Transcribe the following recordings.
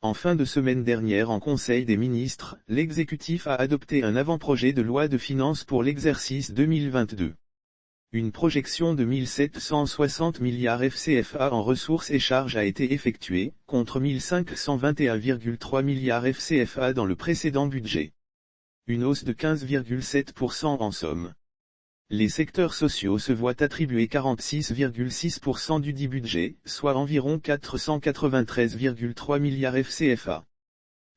En fin de semaine dernière en Conseil des ministres, l'exécutif a adopté un avant-projet de loi de finances pour l'exercice 2022. Une projection de 1760 milliards FCFA en ressources et charges a été effectuée, contre 1521,3 milliards FCFA dans le précédent budget. Une hausse de 15,7% en somme. Les secteurs sociaux se voient attribuer 46,6% du dit budget, soit environ 493,3 milliards FCFA.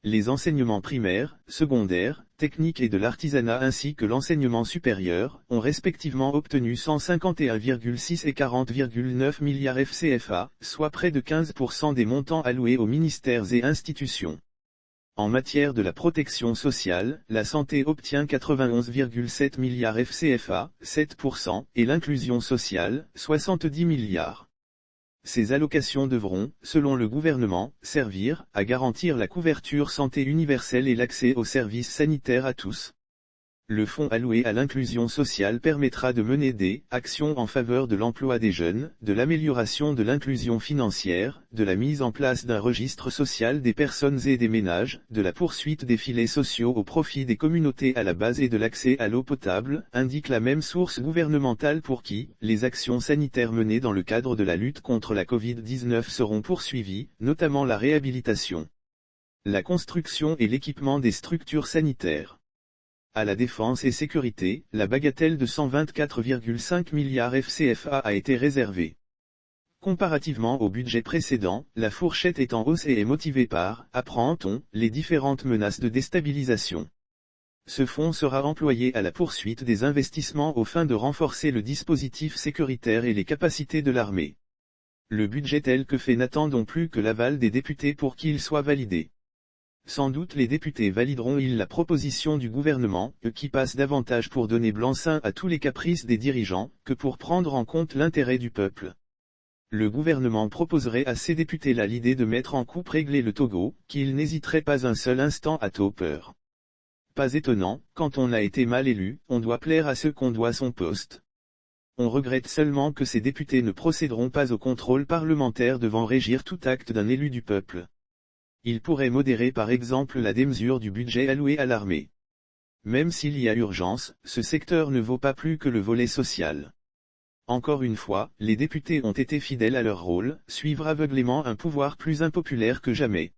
Les enseignements primaires, secondaires, techniques et de l'artisanat ainsi que l'enseignement supérieur, ont respectivement obtenu 151,6 et 40,9 milliards FCFA, soit près de 15% des montants alloués aux ministères et institutions. En matière de la protection sociale, la santé obtient 91,7 milliards FCFA, 7%, et l'inclusion sociale, 70 milliards. Ces allocations devront, selon le gouvernement, servir à garantir la couverture santé universelle et l'accès aux services sanitaires à tous. Le fonds alloué à l'inclusion sociale permettra de mener des actions en faveur de l'emploi des jeunes, de l'amélioration de l'inclusion financière, de la mise en place d'un registre social des personnes et des ménages, de la poursuite des filets sociaux au profit des communautés à la base et de l'accès à l'eau potable, indique la même source gouvernementale pour qui les actions sanitaires menées dans le cadre de la lutte contre la Covid-19 seront poursuivies, notamment la réhabilitation, la construction et l'équipement des structures sanitaires. À la défense et sécurité, la bagatelle de 124,5 milliards FCFA a été réservée. Comparativement au budget précédent, la fourchette est en hausse et est motivée par, apprend-on, les différentes menaces de déstabilisation. Ce fonds sera employé à la poursuite des investissements aux fins de renforcer le dispositif sécuritaire et les capacités de l'armée. Le budget tel que fait n'attendons plus que l'aval des députés pour qu'il soit validé. Sans doute les députés valideront-ils la proposition du gouvernement, qui passe davantage pour donner blanc-seing à tous les caprices des dirigeants, que pour prendre en compte l'intérêt du peuple. Le gouvernement proposerait à ses députés-là l'idée de mettre en coupe réglée le Togo, qu'ils n'hésiteraient pas un seul instant à peur. Pas étonnant, quand on a été mal élu, on doit plaire à ceux qu'on doit son poste. On regrette seulement que ces députés ne procéderont pas au contrôle parlementaire devant régir tout acte d'un élu du peuple. Il pourrait modérer par exemple la démesure du budget alloué à l'armée. Même s'il y a urgence, ce secteur ne vaut pas plus que le volet social. Encore une fois, les députés ont été fidèles à leur rôle, suivre aveuglément un pouvoir plus impopulaire que jamais.